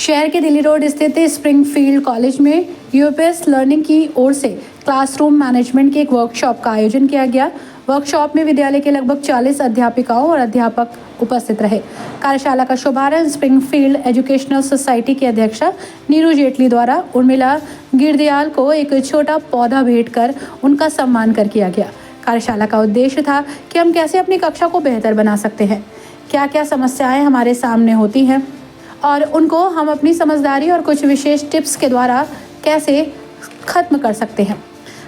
शहर के दिल्ली रोड स्थित स्प्रिंगफील्ड कॉलेज में यूपीएस लर्निंग की ओर से क्लासरूम मैनेजमेंट की एक वर्कशॉप का आयोजन किया गया। वर्कशॉप में विद्यालय के लगभग 40 अध्यापिकाओं और अध्यापक उपस्थित रहे। कार्यशाला का शुभारंभ स्प्रिंगफील्ड एजुकेशनल सोसाइटी की अध्यक्षा नीरू जेटली द्वारा उर्मिला गिरदियाल को एक छोटा पौधा भेंट कर उनका सम्मान कर किया गया। कार्यशाला का उद्देश्य था कि हम कैसे अपनी कक्षा को बेहतर बना सकते हैं, क्या क्या समस्याएं हमारे सामने होती हैं और उनको हम अपनी समझदारी और कुछ विशेष टिप्स के द्वारा कैसे खत्म कर सकते हैं।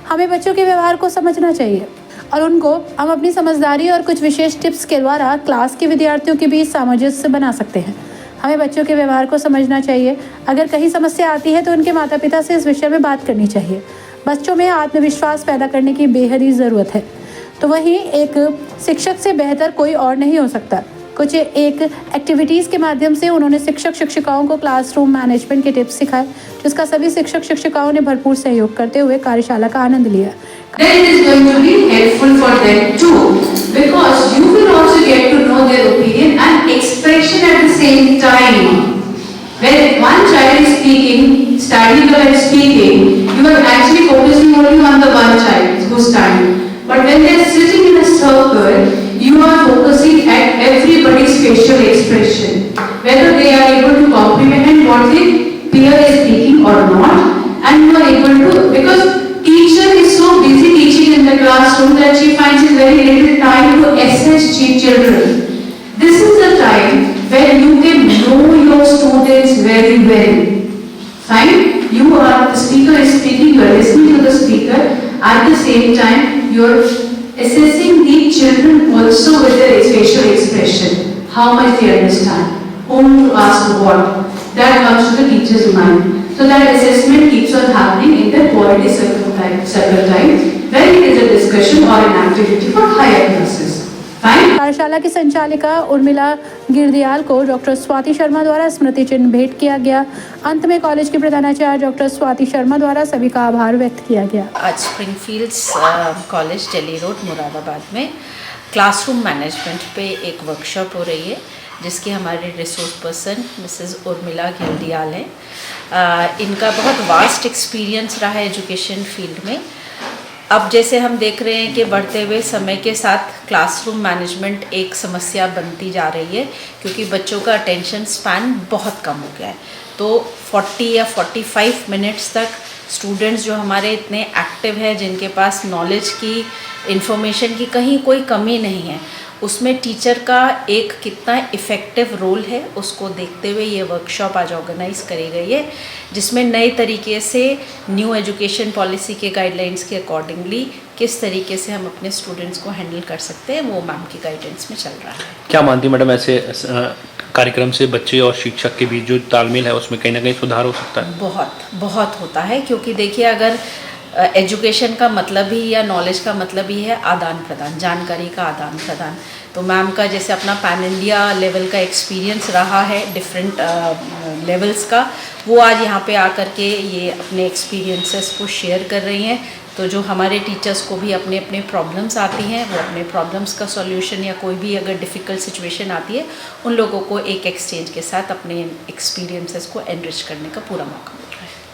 हमें बच्चों के व्यवहार को समझना चाहिए और उनको हम अपनी समझदारी और कुछ विशेष टिप्स के द्वारा क्लास के विद्यार्थियों के बीच सामंजस्य बना सकते हैं। हमें बच्चों के व्यवहार को समझना चाहिए। अगर कहीं समस्या आती है तो उनके माता पिता से इस विषय में बात करनी चाहिए। बच्चों में आत्मविश्वास पैदा करने की बेहद ही ज़रूरत है। तो वहीं एक शिक्षक से बेहतर कोई और नहीं हो सकता। कुछ एक एक्टिविटीज़ के माध्यम से उन्होंने शिक्षक शिक्षिकाओं को क्लासरूम मैनेजमेंट के टिप्स सिखाए, जिसका सभी शिक्षक शिक्षिकाओं ने भरपूर सहयोग करते हुए कार्यशाला का आनंद लिया। Then it is going to be helpful for them too, because you will also get to know their opinion and expression at the same time. When one child is speaking, studying or speaking, you are actually focusing only on the one child who's studying. But when they are sitting in a circle, you are focusing at everybody's facial expression, whether they are able to comprehend what the peer is speaking or not, and you are able to, because teacher is so busy teaching in the classroom that she finds it very little time to assess children. This is the time when you can know your students very well. Fine? You are, the speaker is speaking, you are listening to the speaker, at the same time you are assessing the children also with their facial expression. How much they understand, whom to ask what. That comes to the teacher's mind. So that assessment keeps on happening in the quality circle time, where it is a discussion or an activity for higher classes. Fine? कार्यशाला की संचालिका उर्मिला गिरदियाल को doctor Swati Sharma द्वारा स्मृति चिन्ह भेंट किया गया। अंत में कॉलेज के प्रधानाचार्य डॉक्टर स्वाति शर्मा द्वारा सभी का आभार व्यक्त किया गया। आज स्प्रिंगफील्ड्स कॉलेज दिल्ली रोड मुरादाबाद में क्लासरूम मैनेजमेंट पे एक वर्कशॉप हो रही है, जिसकी हमारे रिसोर्स पर्सन मिसेस उर्मिला गिरदियाल हैं। इनका बहुत वास्ट एक्सपीरियंस रहा है एजुकेशन फील्ड में। अब जैसे हम देख रहे हैं कि बढ़ते हुए समय के साथ क्लासरूम मैनेजमेंट एक समस्या बनती जा रही है, क्योंकि बच्चों का अटेंशन स्पैन बहुत कम हो गया है। तो 40 या 45 मिनट्स तक स्टूडेंट्स जो हमारे इतने एक्टिव है, जिनके पास नॉलेज की, इंफॉर्मेशन की कहीं कोई कमी नहीं है, उसमें टीचर का एक कितना इफ़ेक्टिव रोल है, उसको देखते हुए ये वर्कशॉप आज ऑर्गेनाइज करी गई है, जिसमें नए तरीके से न्यू एजुकेशन पॉलिसी के गाइडलाइंस के अकॉर्डिंगली किस तरीके से हम अपने स्टूडेंट्स को हैंडल कर सकते हैं, वो मैम की गाइडेंस में चल रहा है। क्या मानती मैडम, ऐसे कार्यक्रम से बच्चे और शिक्षक के बीच जो तालमेल है उसमें कहीं ना कहीं सुधार हो सकता है? बहुत होता है, क्योंकि देखिए अगर एजुकेशन का मतलब ही या नॉलेज का मतलब ही है आदान प्रदान, जानकारी का आदान प्रदान। तो मैम का जैसे अपना पैन इंडिया लेवल का एक्सपीरियंस रहा है डिफरेंट लेवल्स का, वो आज यहाँ पे आकर के ये अपने एक्सपीरियंसेस को शेयर कर रही हैं। तो जो हमारे टीचर्स को भी अपने अपने प्रॉब्लम्स आती हैं, वो अपने प्रॉब्लम्स का सॉल्यूशन या कोई भी अगर डिफ़िकल्ट सिचुएशन आती है, उन लोगों को एक एक्सचेंज के साथ अपने एक्सपीरियंसेस को एनरिच करने का पूरा मौका मिल रहा है।